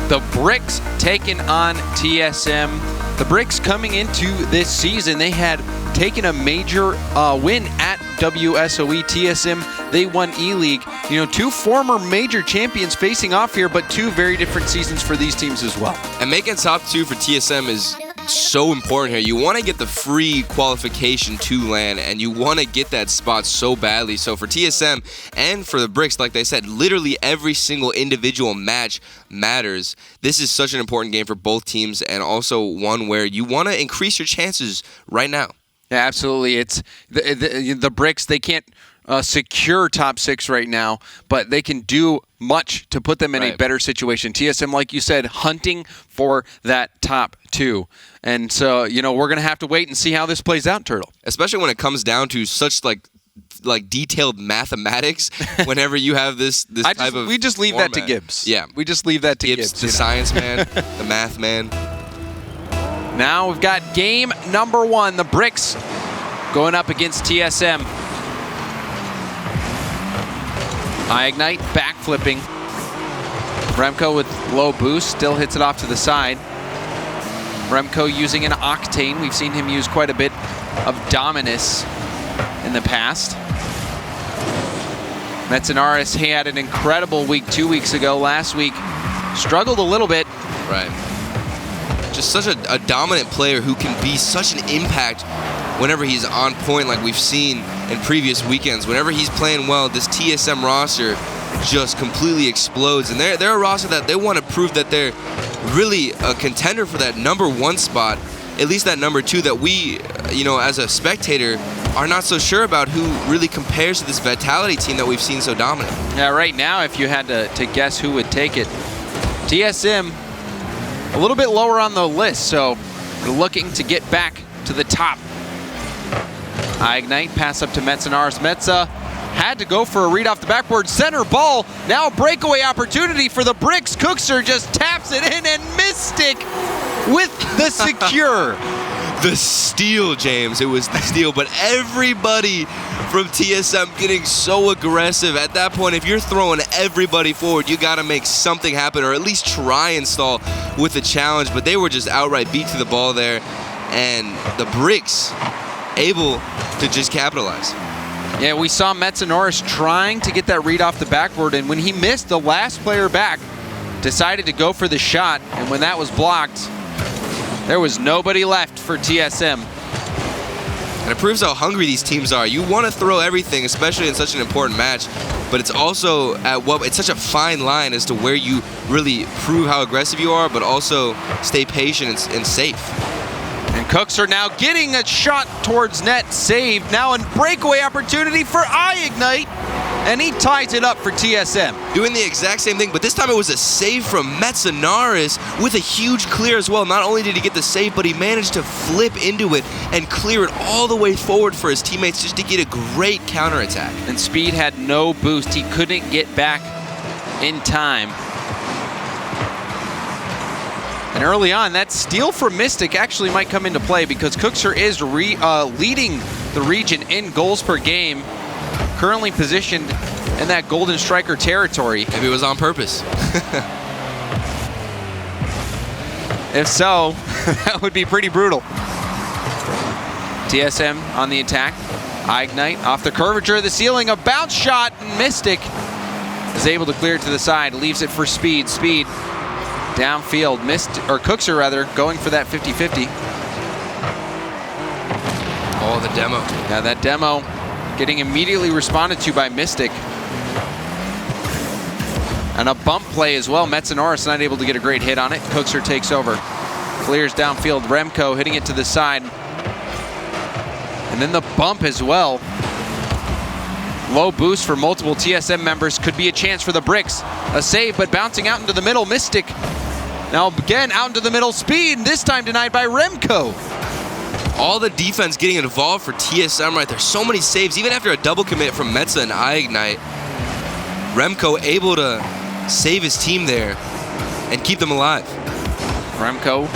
The Bricks taking on TSM. The Bricks coming into this season, they had taken a major win at WSOE. TSM, they won E-League. You know, two former major champions facing off here, but two very different seasons for these teams as well. And making top 2 for TSM is so important here. You want to get the free qualification to LAN, and you want to get that spot so badly. So for TSM and for the Bricks, like they said, literally every single individual match matters. This is such an important game for both teams, and also one where you want to increase your chances right now. Yeah, absolutely. It's the Bricks, they can't secure top 6 right now, but they can do much to put them in a better situation. TSM, like you said, hunting for that top 2. And so, you know, we're going to have to wait and see how this plays out, Turtle. Especially when it comes down to such like detailed mathematics whenever you have this type of we just leave format. that to Gibbs. Yeah. We just leave that to Gibbs. The science man, the math man. Now we've got game number 1. The Bricks going up against TSM. ignite, backflipping. Remco with low boost, still hits it off to the side. Remco using an Octane. We've seen him use quite a bit of Dominus in the past. Metzenaris had an incredible week 2 weeks ago. Last week, struggled a little bit. Right. Just such a dominant player who can be such an impact whenever he's on point, like we've seen in previous weekends. Whenever he's playing well, this TSM roster just completely explodes. And they're a roster that they want to prove that they're really a contender for that #1 spot, at least that #2 that we, you know, as a spectator, are not so sure about who really compares to this Vitality team that we've seen so dominant. Yeah, right now, if you had to guess who would take it, TSM a little bit lower on the list, so we're looking to get back to the top. ignite, pass up to Metzenaris. Metza had to go for a read off the backboard. Center ball, now a breakaway opportunity for the Bricks. Cookser just taps it in, and Mystic with the secure. The steal, James. It was the steal, but everybody from TSM getting so aggressive. At that point, if you're throwing everybody forward, you got to make something happen, or at least try and stall with a challenge. But they were just outright beat to the ball there, and the Bricks able to just capitalize. Yeah, we saw Metzenaris trying to get that read off the backboard, and when he missed, the last player back decided to go for the shot, and when that was blocked, there was nobody left for TSM. And it proves how hungry these teams are. You want to throw everything, especially in such an important match, but it's also it's such a fine line as to where you really prove how aggressive you are, but also stay patient and safe. And Cooks are now getting a shot towards net, saved. Now a breakaway opportunity for ignite, and he ties it up for TSM. Doing the exact same thing, but this time it was a save from Metzenaris with a huge clear as well. Not only did he get the save, but he managed to flip into it and clear it all the way forward for his teammates just to get a great counterattack. And Speed had no boost. He couldn't get back in time. And early on, that steal from Mystic actually might come into play because Cookser is leading the region in goals per game, currently positioned in that Golden Striker territory. Maybe it was on purpose. If so, that would be pretty brutal. TSM on the attack. ignite off the curvature of the ceiling, a bounce shot, and Mystic is able to clear it to the side, leaves it for Speed. Speed downfield, Cookser rather, going for that 50-50. Oh, the demo. Yeah, that demo getting immediately responded to by Mystic. And a bump play as well. Metzenaris not able to get a great hit on it. Cookser takes over. Clears downfield. Remco hitting it to the side. And then the bump as well. Low boost for multiple TSM members. Could be a chance for the Bricks. A save, but bouncing out into the middle. Mystic now again out into the middle. Speed, this time denied by Remco. All the defense getting involved for TSM right there. So many saves, even after a double commit from Metza and ignite. Remco able to save his team there and keep them alive. Remco,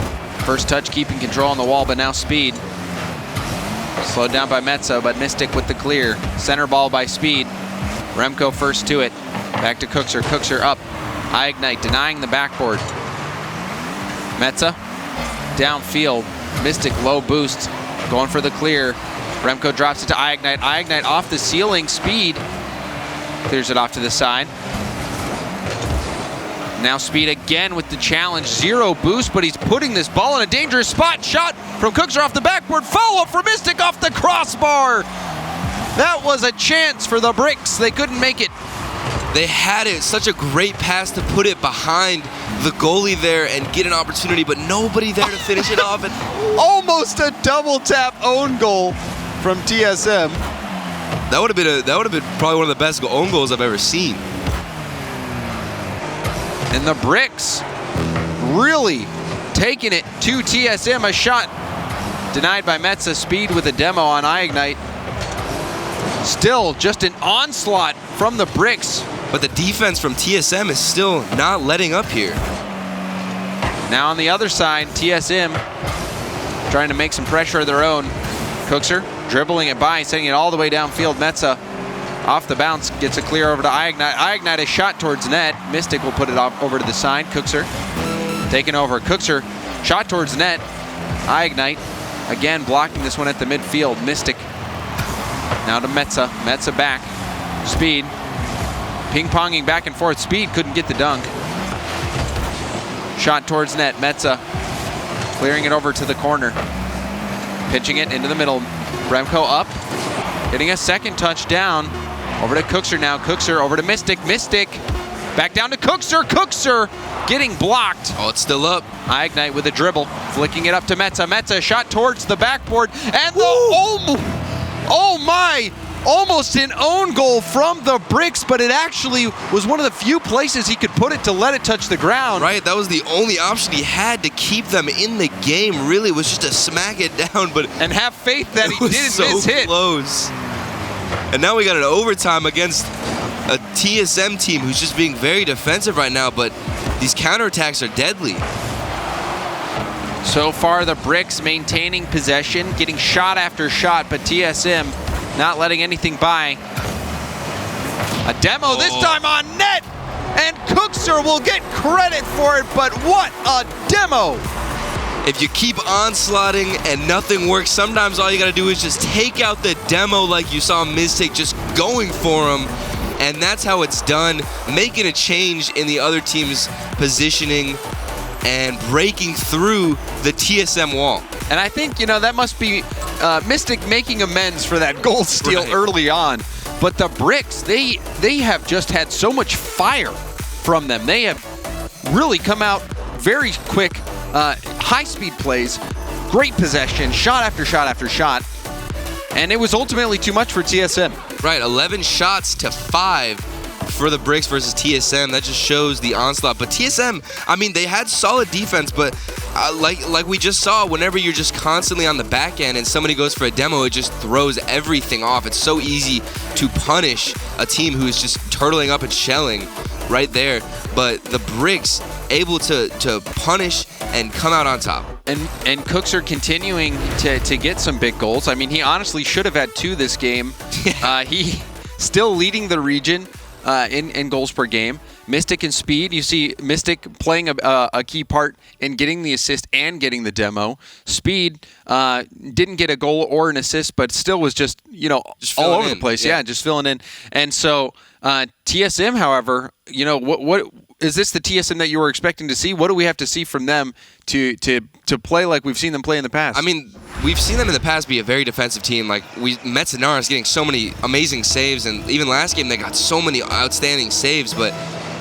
first touch keeping control on the wall, but now Speed. Slowed down by Metza, but Mystic with the clear. Center ball by Speed. Remco first to it. Back to Cookser. Cookser up. ignite denying the backboard. Metza downfield. Mystic low boost. Going for the clear. Remco drops it to iignite. iignite off the ceiling. Speed clears it off to the side. Now Speed again with the challenge. 0 boost, but he's putting this ball in a dangerous spot. Shot from Cookser off the backboard. Follow-up for Mystic off the crossbar. That was a chance for the Bricks. They couldn't make it. They had it. Such a great pass to put it behind the goalie there and get an opportunity, but nobody there to finish it off. And almost a double tap own goal from TSM. That would have been probably one of the best own goals I've ever seen. And the Bricks really taking it to TSM. A shot denied by Metza. Speed with a demo on iignite. Still just an onslaught from the Bricks. But the defense from TSM is still not letting up here. Now on the other side, TSM trying to make some pressure of their own. Cookser dribbling it by, sending it all the way downfield. Metza off the bounce, gets a clear over to iignite. iignite a shot towards net. Mystic will put it off over to the side. Cookser taking over. Cookser shot towards net. iignite again blocking this one at the midfield. Mystic now to Metza. Metza back. Speed ping-ponging back and forth. Speed couldn't get the dunk. Shot towards net. Metza clearing it over to the corner. Pitching it into the middle. Remco up. Getting a second touchdown. Over to Cookser now. Cookser over to Mystic. Mystic back down to Cookser. Cookser getting blocked. Oh, it's still up. iignite with a dribble. Flicking it up to Metza. Metza shot towards the backboard. And the oh my! Almost an own goal from the Bricks, but it actually was one of the few places he could put it to let it touch the ground. Right, that was the only option he had to keep them in the game, really, was just to smack it down. And have faith that he didn't miss hit. Close. And now we got an overtime against a TSM team who's just being very defensive right now, but these counterattacks are deadly. So far, the Bricks maintaining possession, getting shot after shot, but TSM not letting anything by. A demo this time on net, and Cookser will get credit for it, but what a demo! If you keep onslaughting and nothing works, sometimes all you gotta do is just take out the demo like you saw Mystic just going for him, and that's how it's done, making a change in the other team's positioning and breaking through the TSM wall. And I think, you know, that must be Mystic making amends for that goal steal early on. But the Bricks, they have just had so much fire from them. They have really come out very quick, high-speed plays, great possession, shot after shot after shot. And it was ultimately too much for TSM. Right, 11 shots to 5 for the Bricks versus TSM. That just shows the onslaught. But TSM, I mean, they had solid defense, but like we just saw, whenever you're just constantly on the back end and somebody goes for a demo, it just throws everything off. It's so easy to punish a team who is just turtling up and shelling right there. But the Bricks able to punish and come out on top. And Cookser continuing to get some big goals. I mean, he honestly should have had 2 this game. He still leading the region in goals per game. Mystic and Speed, you see Mystic playing a key part in getting the assist and getting the demo. Speed didn't get a goal or an assist, but still was just, you know, just all over the place. Yeah, just filling in. And so TSM, however, you know, what is this the TSM that you were expecting to see? What do we have to see from them to play like we've seen them play in the past? I mean, we've seen them in the past be a very defensive team. Like, Metzenaris getting so many amazing saves, and even last game they got so many outstanding saves, but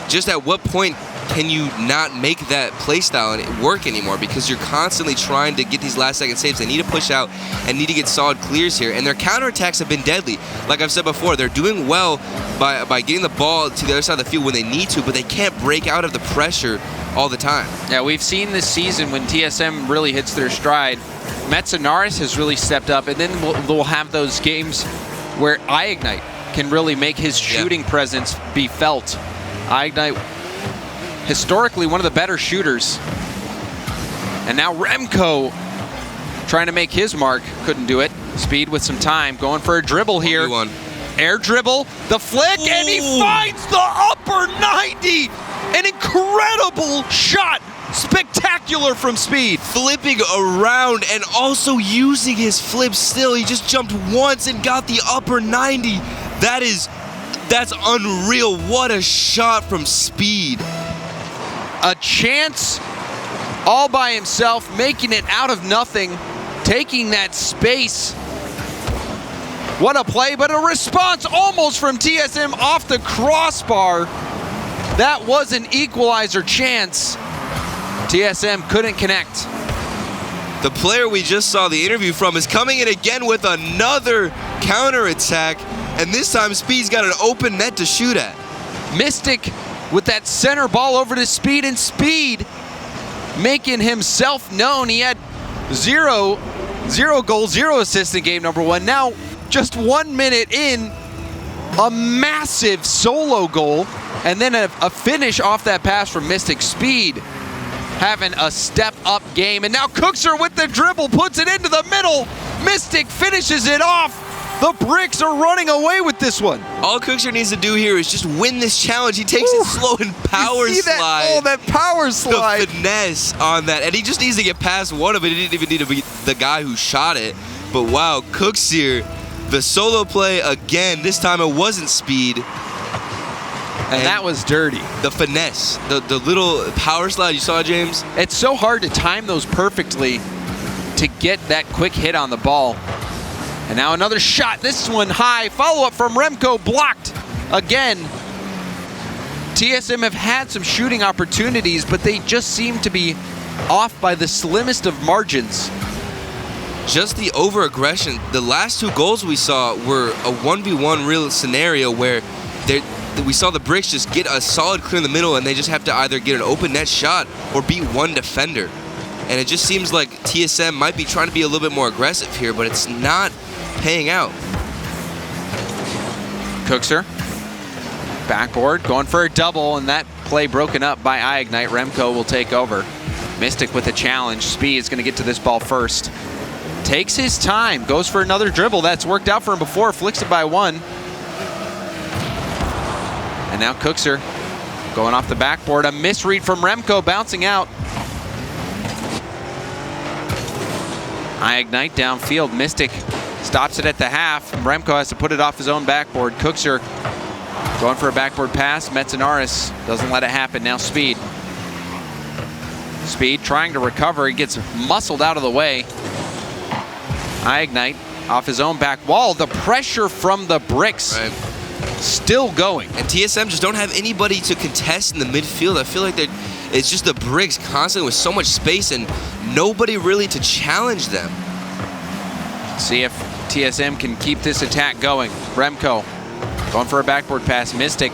just at what point can you not make that play style and it work anymore? Because you're constantly trying to get these last-second saves. They need to push out and need to get solid clears here. And their counterattacks have been deadly. Like I've said before, they're doing well by getting the ball to the other side of the field when they need to, but they can't break out of the pressure all the time. Yeah, we've seen this season when TSM really hits their stride, Metzenaris has really stepped up, and then we'll have those games where iignite can really make his shooting presence be felt. iignite, historically one of the better shooters. And now Remco trying to make his mark, couldn't do it. Speed with some time, going for a dribble here. Air dribble, the flick, and he finds the upper 90. An incredible shot Spectacular from Speed. Flipping around and also using his flip still. He just jumped once and got the upper 90. That's unreal. What a shot from Speed. A chance all by himself, making it out of nothing, taking that space. What a play, but a response almost from TSM off the crossbar. That was an equalizer chance. TSM couldn't connect. The player we just saw the interview from is coming in again with another counterattack, and this time Speed's got an open net to shoot at. Mystic with that center ball over to Speed, and Speed making himself known. He had zero goals, 0 assists in game number 1. Now, just 1 minute in, a massive solo goal, and then a finish off that pass from Mystic. Speed having a step-up game, and now Cookser with the dribble puts it into the middle. Mystic finishes it off. The Bricks are running away with this one. All Cookser needs to do here is just win this challenge. He takes it slow and power slide. Oh, that power slide. The finesse on that, and he just needs to get past one of it. He didn't even need to be the guy who shot it. But wow, Cookser, the solo play again. This time it wasn't Speed. And that was dirty. The finesse, the little power slide you saw, James. It's so hard to time those perfectly to get that quick hit on the ball. And now another shot, this one high. Follow-up from Remco, blocked again. TSM have had some shooting opportunities, but they just seem to be off by the slimmest of margins. Just the over-aggression. The last 2 goals we saw were a 1v1 real scenario where we saw the Bricks just get a solid clear in the middle, and they just have to either get an open net shot or beat one defender. And it just seems like TSM might be trying to be a little bit more aggressive here, but it's not paying out. Cookser, backboard, going for a double, and that play broken up by iIgnite. Remco will take over. Mystic with a challenge. Speed is going to get to this ball first. Takes his time, goes for another dribble. That's worked out for him before, flicks it by 1. And now Cookser going off the backboard. A misread from Remco, bouncing out. iIgnite downfield. Mystic stops it at the half. Remco has to put it off his own backboard. Cookser going for a backboard pass. Metzanaris doesn't let it happen. Now Speed. Speed trying to recover. He gets muscled out of the way. iIgnite off his own back wall. The pressure from the Bricks still going. And TSM just don't have anybody to contest in the midfield. I feel like it's just the Bricks constantly with so much space and nobody really to challenge them. See if TSM can keep this attack going. Remco going for a backboard pass. Mystic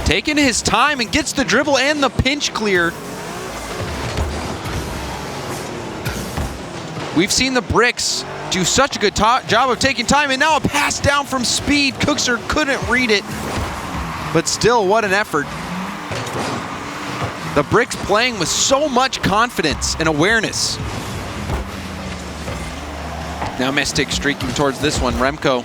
taking his time and gets the dribble and the pinch clear. We've seen the Bricks do such a good job of taking time, and now a pass down from Speed. Cookser couldn't read it, but still, what an effort. The Bricks playing with so much confidence and awareness. Now Mystic streaking towards this one. Remco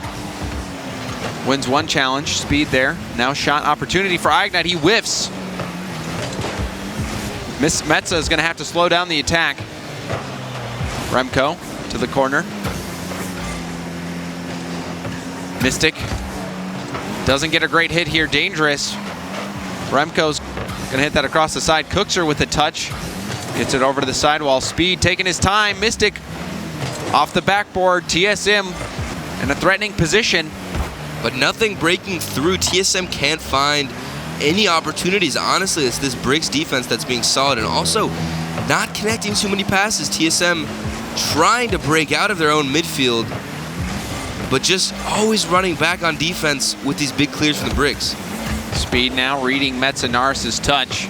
wins one challenge. Speed there. Now shot opportunity for iIgnite. He whiffs. Metza is going to have to slow down the attack. Remco to the corner. Mystic doesn't get a great hit here. Dangerous. Remco's going to hit that across the side. Cookser with a touch. Gets it over to the sidewall. Speed taking his time. Mystic off the backboard. TSM in a threatening position. But nothing breaking through. TSM can't find any opportunities. Honestly, it's this Bricks defense that's being solid, and also not connecting too many passes. TSM trying to break out of their own midfield, but just always running back on defense with these big clears from the Bricks. Speed now reading Metzanaris' touch.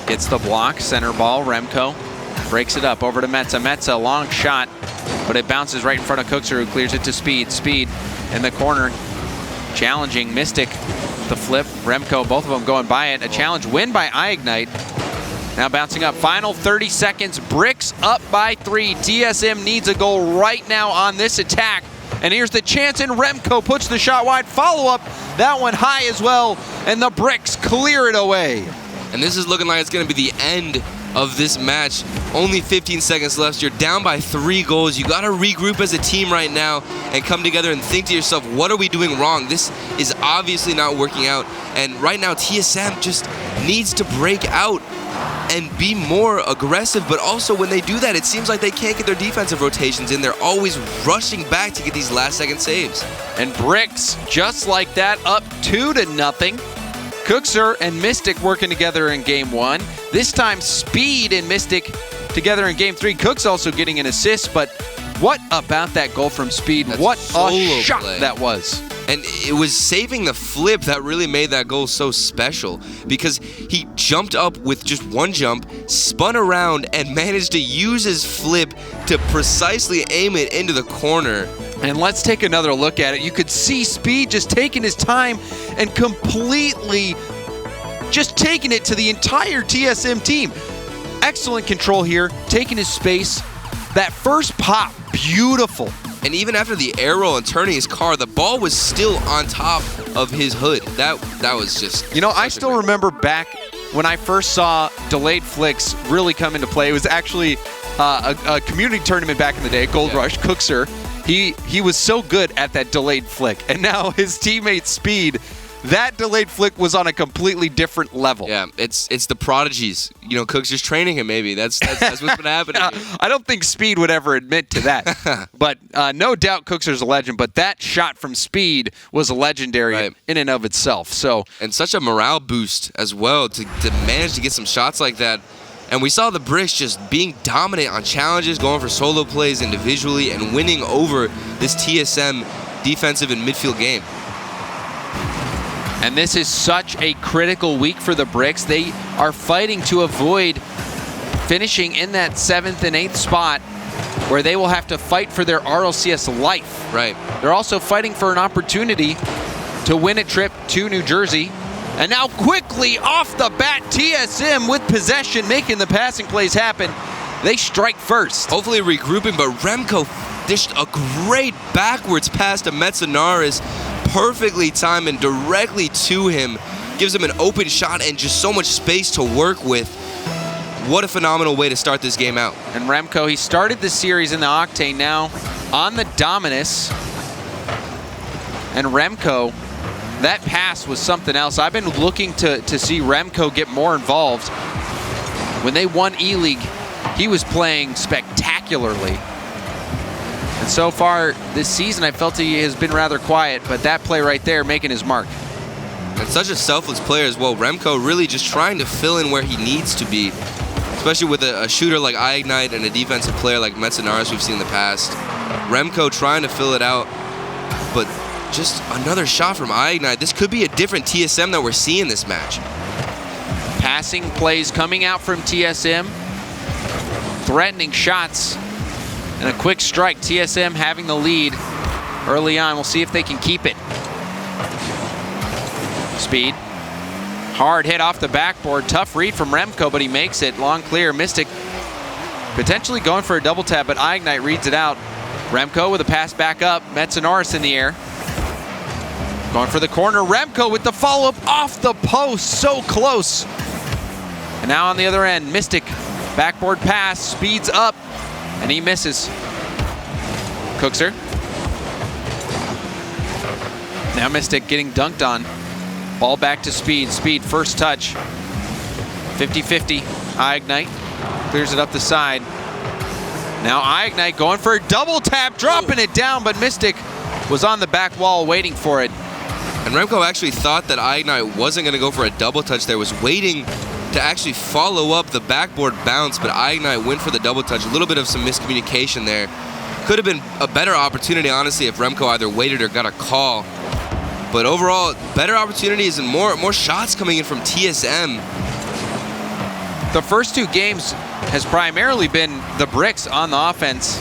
Gets the block, center ball. Remco breaks it up over to Metza. Metza, long shot, but it bounces right in front of Cookser, who clears it to Speed. Speed in the corner, challenging Mystic. The flip, Remco, both of them going by it. A challenge win by iIgnite. Now bouncing up, final 30 seconds. Bricks up by 3. TSM needs a goal right now on this attack. And here's the chance, and Remco puts the shot wide. Follow-up, that one high as well, and the Bricks clear it away. And this is looking like it's going to be the end of this match. Only 15 seconds left. You're down by 3 goals. You got to regroup as a team right now and come together and think to yourself, what are we doing wrong? This is obviously not working out. And right now, TSM just needs to break out and be more aggressive. But also, when they do that, it seems like they can't get their defensive rotations in. They're always rushing back to get these last-second saves. And Bricks, just like that, up 2-0. Cookser and Mystic working together in game 1. This time, Speed and Mystic together in game 3. Cook's also getting an assist, but what about that goal from Speed? That's what a shot play. that was. And it was saving the flip that really made that goal so special, because he jumped up with just one jump, spun around, and managed to use his flip to precisely aim it into the corner. And let's take another look at it. You could see Speed just taking his time and completely just taking it to the entire TSM team. Excellent control here, taking his space. That first pop, beautiful. And even after the air roll and turning his car, the ball was still on top of his hood. That was just... You know, I still remember back when I first saw delayed flicks really come into play. It was actually a community tournament back in the day, Gold Rush, Cookser. He was so good at that delayed flick. And now his teammate Speed, that delayed flick was on a completely different level. Yeah, it's the prodigies. You know, Cook's just training him maybe. That's what's been happening. I don't think Speed would ever admit to that. But no doubt Cookser's a legend. But that shot from Speed was legendary in and of itself. So and such a morale boost as well to manage to get some shots like that. And we saw the Bricks just being dominant on challenges, going for solo plays individually, and winning over this TSM defensive and midfield game. And this is such a critical week for the Bricks. They are fighting to avoid finishing in that 7th and 8th spot where they will have to fight for their RLCS life. Right. They're also fighting for an opportunity to win a trip to New Jersey. And now quickly off the bat, TSM with possession, making the passing plays happen. They strike first. Hopefully regrouping, but Remco dished a great backwards pass to Metzenaris, perfectly timed and directly to him. Gives him an open shot and just so much space to work with. What a phenomenal way to start this game out. And Remco, he started the series in the Octane, now on the Dominus. And Remco, that pass was something else. I've been looking to see Remco get more involved. When they won E-League, he was playing spectacularly. And so far this season, I felt he has been rather quiet, but that play right there making his mark. And such a selfless player as well. Remco really just trying to fill in where he needs to be, especially with a shooter like iIgnite and a defensive player like Metzenaris we've seen in the past. Remco trying to fill it out, but just another shot from iIgnite. This could be a different TSM that we're seeing this match. Passing plays coming out from TSM. Threatening shots. And a quick strike. TSM having the lead early on. We'll see if they can keep it. Speed. Hard hit off the backboard. Tough read from Remco, but he makes it. Long clear. Mystic potentially going for a double tap, but iIgnite reads it out. Remco with a pass back up. Metzenaris in the air. Going for the corner. Remco with the follow-up off the post. So close. And now on the other end, Mystic. Backboard pass. Speeds up. And he misses. Cookser. Now Mystic getting dunked on. Ball back to Speed. Speed first touch. 50-50. iIgnite. Clears it up the side. Now iIgnite going for a double tap. Dropping it down, but Mystic was on the back wall waiting for it. And Remco actually thought that iIgnite wasn't going to go for a double touch there. Was waiting to actually follow up the backboard bounce, but iIgnite went for the double touch. A little bit of some miscommunication there. Could have been a better opportunity, honestly, if Remco either waited or got a call. But overall, better opportunities and more shots coming in from TSM. The first 2 games has primarily been the Bricks on the offense.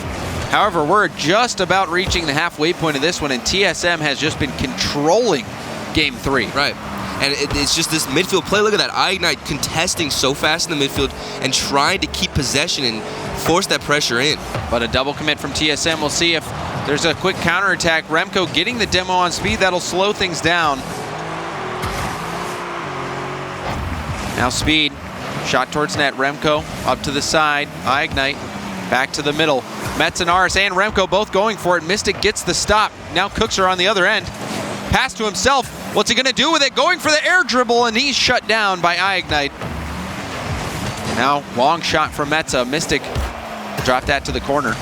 However, we're just about reaching the halfway point of this one, and TSM has just been controlling Game 3. Right. And it's just this midfield play. Look at that. iIgnite contesting so fast in the midfield and trying to keep possession and force that pressure in. But a double commit from TSM. We'll see if there's a quick counterattack. Remco getting the demo on Speed. That'll slow things down. Now Speed Shot towards net. Remco up to the side. iGnite back to the middle. Metzenaris and Remco both going for it. Mystic gets the stop. Now Cookser on the other end. Pass to himself. What's he going to do with it? Going for the air dribble, and he's shut down by iGnite. Now long shot from Metza. Mystic drop that to the corner.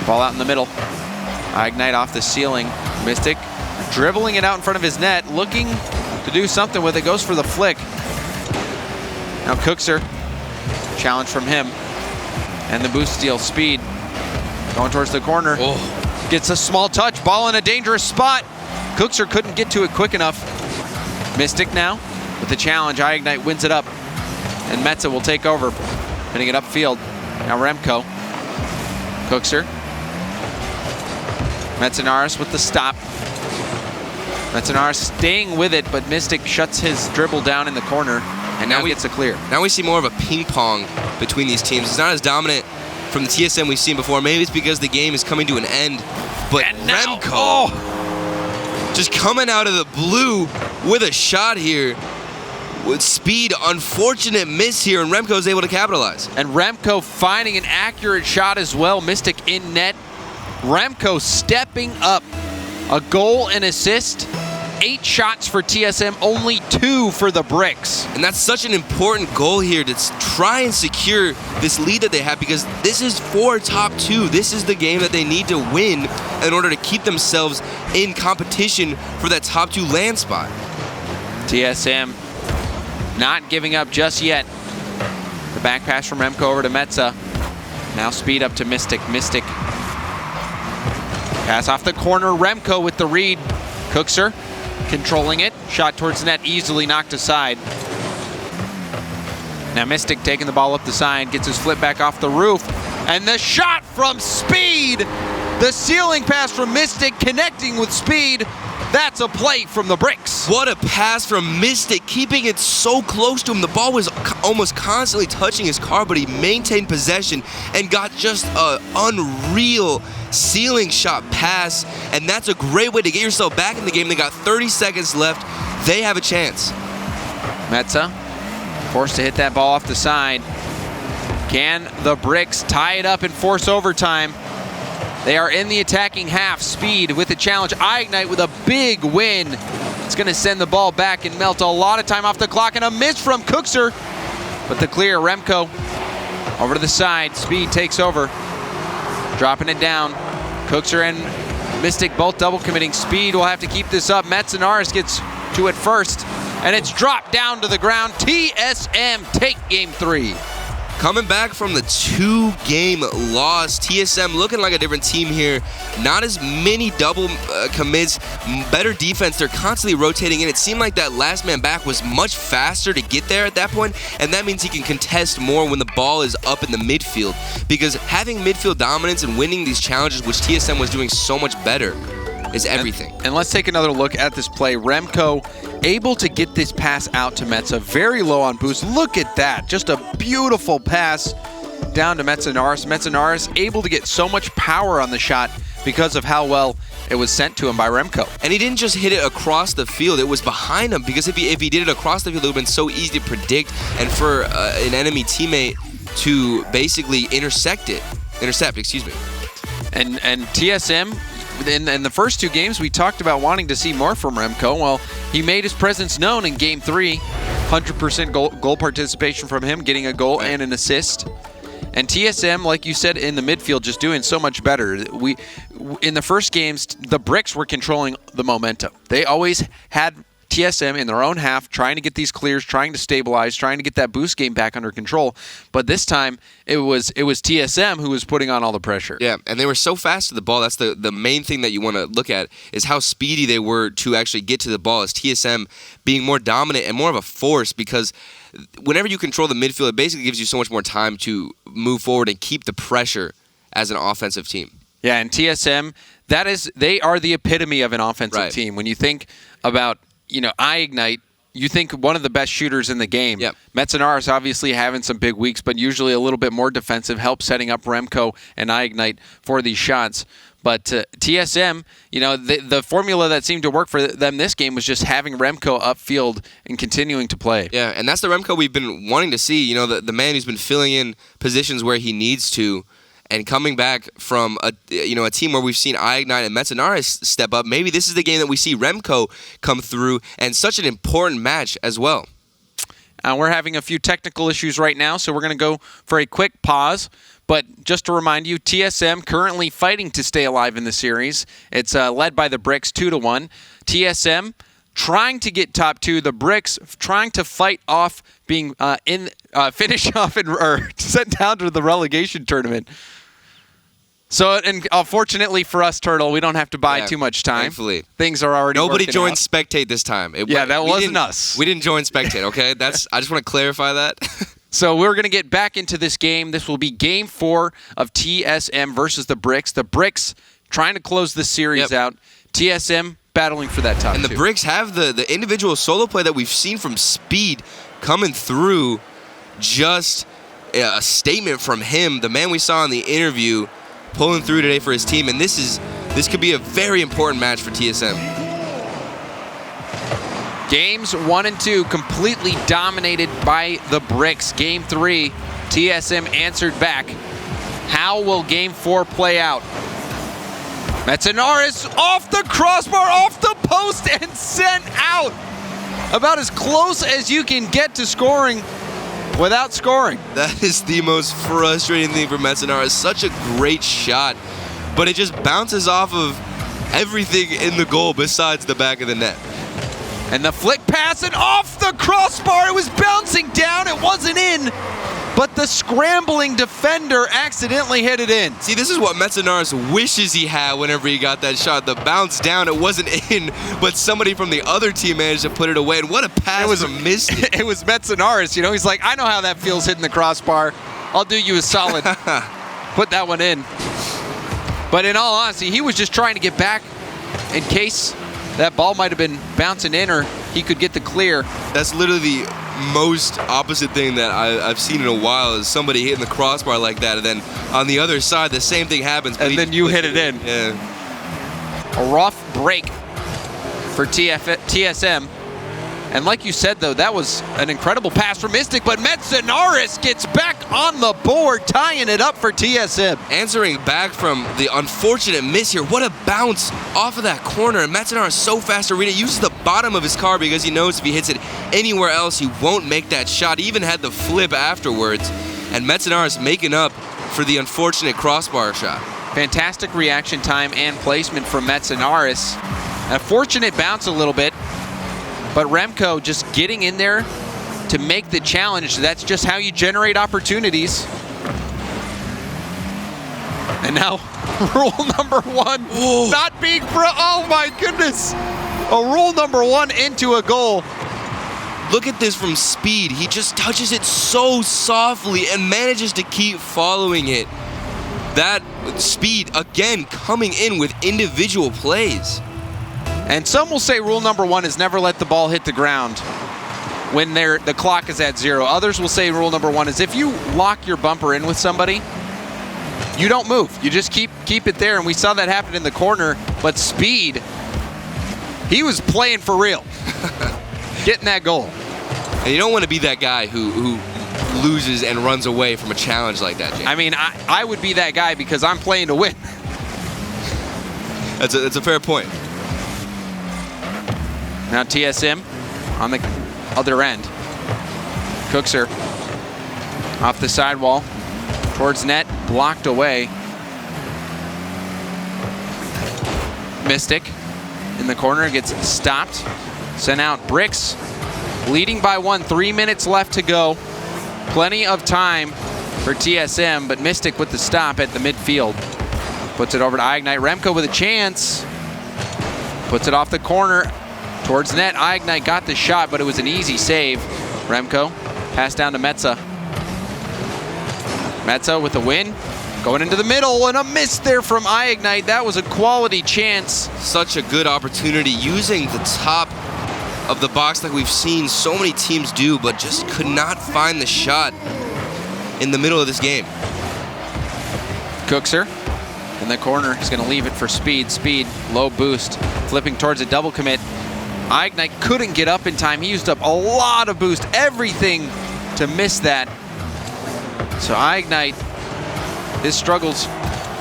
Ball out in the middle. iGnite off the ceiling. Mystic dribbling it out in front of his net, looking to do something with it. Goes for the flick. Now Cookser, challenge from him. And the boost steal. Speed going towards the corner. Oh. Gets a small touch. Ball in a dangerous spot. Cookser couldn't get to it quick enough. Mystic now with the challenge. iGnite wins it up. And Metza will take over, hitting it upfield. Now Remco. Cookser. Metzenaris with the stop. Metzenaris staying with it, but Mystic shuts his dribble down in the corner, and now gets a clear. Now we see more of a ping pong between these teams. It's not as dominant from the TSM we've seen before. Maybe it's because the game is coming to an end, but Remco just coming out of the blue with a shot here. With speed, unfortunate miss here, and Remco is able to capitalize. And Remco finding an accurate shot as well. Mystic in net. Remco stepping up. A goal and assist. 8 shots for TSM, only 2 for the Bricks. And that's such an important goal here to try and secure this lead that they have, because this is for top 2. This is the game that they need to win in order to keep themselves in competition for that top 2 land spot. TSM not giving up just yet. The back pass from Remco over to Metza. Now speed up to Mystic. Mystic. Pass off the corner. Remco with the read. Cookser controlling it. Shot towards the net, easily knocked aside. Now Mystic taking the ball up the side. Gets his flip back off the roof. And the shot from Speed. The ceiling pass from Mystic connecting with Speed. That's a play from the Bricks. What a pass from Mystic, keeping it so close to him. The ball was almost constantly touching his car, but he maintained possession and got just an unreal ceiling shot pass. And that's a great way to get yourself back in the game. They got 30 seconds left. They have a chance. Metza forced to hit that ball off the side. Can the Bricks tie it up and force overtime? They are in the attacking half. Speed with the challenge. iGnite with a big win. It's going to send the ball back and melt a lot of time off the clock. And a miss from Cookser. But the clear, Remco over to the side. Speed takes over. Dropping it down. Cookser and Mystic both double committing. Speed will have to keep this up. Metzenaris gets to it first. And it's dropped down to the ground. TSM take game 3. Coming back from the 2-game loss, TSM looking like a different team here. Not as many double commits, better defense. They're constantly rotating in. It seemed like that last man back was much faster to get there at that point, and that means he can contest more when the ball is up in the midfield. Because having midfield dominance and winning these challenges, which TSM was doing so much better, is everything. And let's take another look at this play. Remco able to get this pass out to Metza. Very low on boost. Look at that. Just a beautiful pass down to Metzenaris. Metzenaris able to get so much power on the shot because of how well it was sent to him by Remco. And he didn't just hit it across the field. It was behind him, because if he did it across the field, it would have been so easy to predict and for an enemy teammate to basically intercept, excuse me. And TSM, in the first 2 games, we talked about wanting to see more from Remco. Well, he made his presence known in Game 3. 100% goal participation from him, getting a goal and an assist. And TSM, like you said, in the midfield, just doing so much better. In the first games, the Bricks were controlling the momentum. They always had TSM in their own half, trying to get these clears, trying to stabilize, trying to get that boost game back under control. But this time, it was TSM who was putting on all the pressure. Yeah, and they were so fast to the ball. That's the main thing that you want to look at, is how speedy they were to actually get to the ball, as TSM being more dominant and more of a force, because whenever you control the midfield, it basically gives you so much more time to move forward and keep the pressure as an offensive team. Yeah, and TSM, they are the epitome of an offensive team. When you think about iGnite, you think one of the best shooters in the game. Yep. Metzenaris obviously having some big weeks, but usually a little bit more defensive, help setting up Remco and iignite for these shots. But TSM, the formula that seemed to work for them this game was just having Remco upfield and continuing to play. Yeah, and that's the Remco we've been wanting to see. The man who's been filling in positions where he needs to, and coming back from a team where we've seen iignite and Metzenaris step up. Maybe this is the game that we see Remco come through, and such an important match as well. We're having a few technical issues right now, so we're going to go for a quick pause. But just to remind you, TSM currently fighting to stay alive in the series. It's led by the Bricks 2-1. TSM trying to get top 2. The Bricks trying to fight off being finish off or sent down to the relegation tournament. So, and fortunately for us, Turtle, we don't have to buy too much time. Thankfully. Things are already Nobody working joined out. Spectate this time. That wasn't us. We didn't join Spectate, okay? I just want to clarify that. So we're going to get back into this game. This will be Game 4 of TSM versus the Bricks. The Bricks trying to close the series out. TSM battling for that top 2. And the Bricks have the individual solo play that we've seen from Speed coming through. Just a statement from him, the man we saw in the interview, pulling through today for his team. And this could be a very important match for TSM. Games 1 and 2 completely dominated by the Bricks. Game 3, TSM answered back. How will Game 4 play out? Metzenaris off the crossbar, off the post, and sent out. About as close as you can get to scoring without scoring. That is the most frustrating thing for Metzenaris. Such a great shot, but it just bounces off of everything in the goal besides the back of the net. And the flick pass and off the crossbar. It was bouncing down. It wasn't in. But the scrambling defender accidentally hit it in. See, this is what Metzenaris wishes he had whenever he got that shot. The bounce down, it wasn't in, but somebody from the other team managed to put it away. And what a pass from Misty. It was Metzenaris. He's like, I know how that feels hitting the crossbar. I'll do you a solid. Put that one in. But in all honesty, he was just trying to get back in case that ball might have been bouncing in or he could get the clear. That's literally the most opposite thing that I've seen in a while, is somebody hitting the crossbar like that, and then on the other side, the same thing happens. And then you hit it in. Yeah. A rough break for TSM. And like you said, though, that was an incredible pass from Mystic, but Metzenaris gets back on the board, tying it up for TSM. Answering back from the unfortunate miss here. What a bounce off of that corner. And Metzenaris so fast to read it. Uses the bottom of his car because he knows if he hits it anywhere else, he won't make that shot. He even had the flip afterwards. And Metzenaris making up for the unfortunate crossbar shot. Fantastic reaction time and placement from Metzenaris. A fortunate bounce a little bit. But Remco just getting in there to make the challenge. That's just how you generate opportunities. And now, rule number 1, not being oh my goodness. A rule number 1 into a goal. Look at this from Speed. He just touches it so softly and manages to keep following it. That Speed, again, coming in with individual plays. And some will say rule number 1 is never let the ball hit the ground when the clock is at 0. Others will say rule number 1 is if you lock your bumper in with somebody, you don't move. You just keep it there. And we saw that happen in the corner. But Speed, he was playing for real, getting that goal. And you don't want to be that guy who loses and runs away from a challenge like that, James. I mean, I would be that guy because I'm playing to win. That's a fair point. Now TSM on the other end. Cooks her off the sidewall towards net, blocked away. Mystic in the corner gets stopped, sent out. Bricks leading by 1, 3 minutes left to go. Plenty of time for TSM, but Mystic with the stop at the midfield. Puts it over to iignite. Remco with a chance. Puts it off the corner. Towards net, iignite got the shot, but it was an easy save. Remco, pass down to Metza. Metza with the win, going into the middle, and a miss there from iignite. That was a quality chance. Such a good opportunity using the top of the box like we've seen so many teams do, but just could not find the shot in the middle of this game. Cookser in the corner. He's going to leave it for Speed. Speed, low boost, flipping towards a double commit. iGnite couldn't get up in time. He used up a lot of boost, everything to miss that. So iGnite, his struggles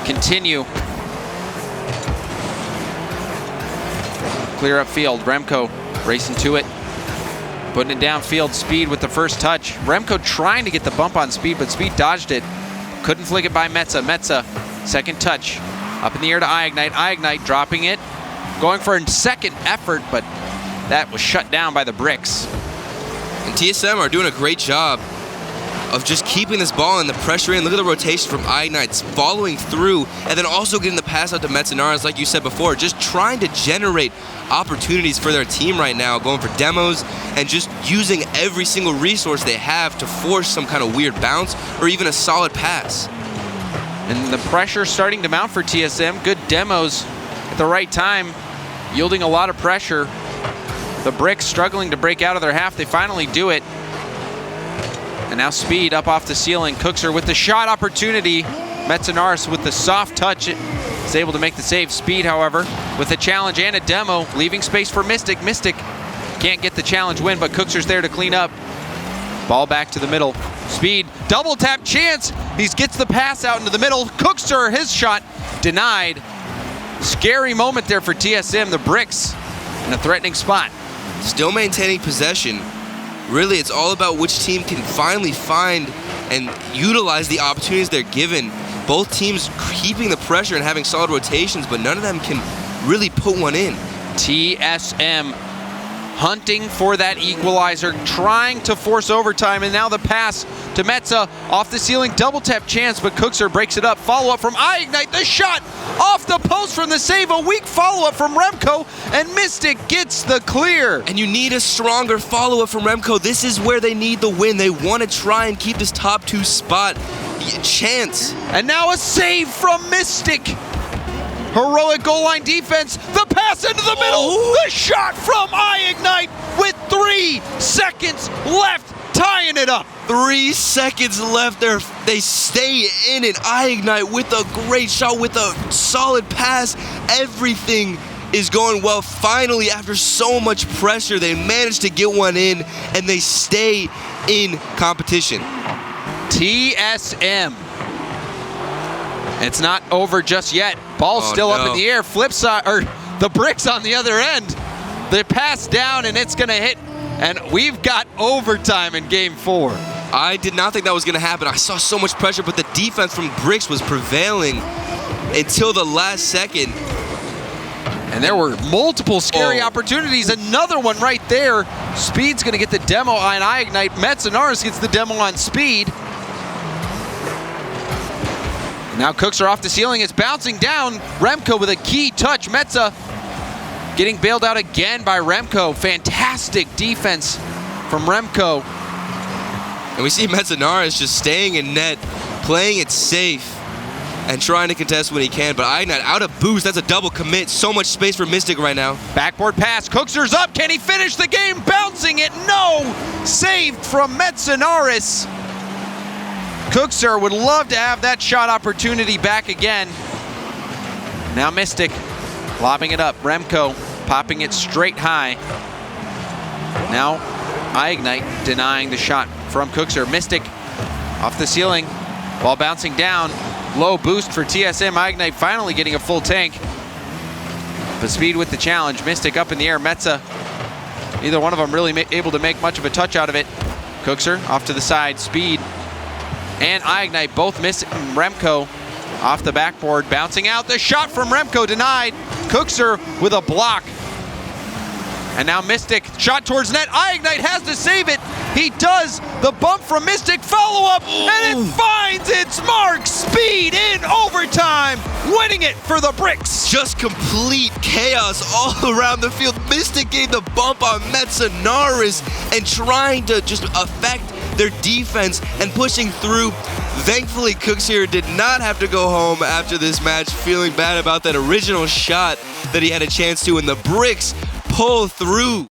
continue. Clear up field. Remco racing to it, putting it downfield. Speed with the first touch. Remco trying to get the bump on Speed, but Speed dodged it. Couldn't flick it by Metza. Metza, second touch. Up in the air to iGnite. iGnite dropping it. Going for a second effort, but that was shut down by the bricks. And TSM are doing a great job of just keeping this ball in the pressure in. Look at the rotation from iGnite, following through, and then also getting the pass out to Metzenaris, like you said before, just trying to generate opportunities for their team right now, going for demos and just using every single resource they have to force some kind of weird bounce or even a solid pass. And the pressure starting to mount for TSM. Good demos at the right time, yielding a lot of pressure. The bricks struggling to break out of their half. They finally do it. And now Speed up off the ceiling. Cookser with the shot opportunity. Metzenaris with the soft touch is able to make the save. Speed, however, with a challenge and a demo, leaving space for Mystic. Mystic can't get the challenge win, but Cookser's there to clean up. Ball back to the middle. Speed, double tap chance. He gets the pass out into the middle. Cookser, his shot denied. Scary moment there for TSM. The bricks in a threatening spot. Still maintaining possession. Really, it's all about which team can finally find and utilize the opportunities they're given. Both teams keeping the pressure and having solid rotations, but none of them can really put one in. TSM hunting for that equalizer, trying to force overtime, and now the pass to Metza off the ceiling, double tap chance, but Cookser breaks it up. Follow up from iGnite, the shot off the post from the save, a weak follow up from Remco, and Mystic gets the clear. And you need a stronger follow up from Remco. This is where they need the win. They want to try and keep this top 2 spot chance. And now a save from Mystic. Heroic goal line defense, the pass into the middle, the shot from iGnite with 3 seconds left, tying it up. 3 seconds left there. They stay in it. iGnite with a great shot, with a solid pass. Everything is going well. Finally, after so much pressure, they managed to get one in, and they stay in competition. TSM. It's not over just yet. Ball's still up in the air. Flip side, or the bricks on the other end. The pass down, and it's going to hit. And we've got overtime in game 4. I did not think that was going to happen. I saw so much pressure, but the defense from bricks was prevailing until the last second. And there were multiple scary opportunities. Another one right there. Speed's going to get the demo on iGnite. Metzenaris gets the demo on Speed. Now Cookser off the ceiling. It's bouncing down. Remco with a key touch. Metza getting bailed out again by Remco. Fantastic defense from Remco. And we see Metzenaris just staying in net, playing it safe, and trying to contest when he can. But iGnite out of boost. That's a double commit. So much space for Mystic right now. Backboard pass. Cookser's up. Can he finish the game? Bouncing it. No. Saved from Metzenaris. Cookser would love to have that shot opportunity back again. Now Mystic lobbing it up. Remco popping it straight high. Now iGnite denying the shot from Cookser. Mystic off the ceiling. Ball bouncing down. Low boost for TSM. iGnite finally getting a full tank. But Speed with the challenge. Mystic up in the air. Metza, neither one of them really able to make much of a touch out of it. Cookser off to the side. Speed and iGnite both missing. Remco off the backboard, bouncing out. The shot from Remco denied. Cookser with a block. And now Mystic, shot towards net. iGnite has to save it. He does. The bump from Mystic, follow up, and it finds its mark. Speed in overtime, winning it for the bricks. Just complete chaos all around the field. Mystic gave the bump on Metzenaris and trying to just affect their defense and pushing through. Thankfully, Cookser did not have to go home after this match feeling bad about that original shot that he had a chance to, and the bricks pull through.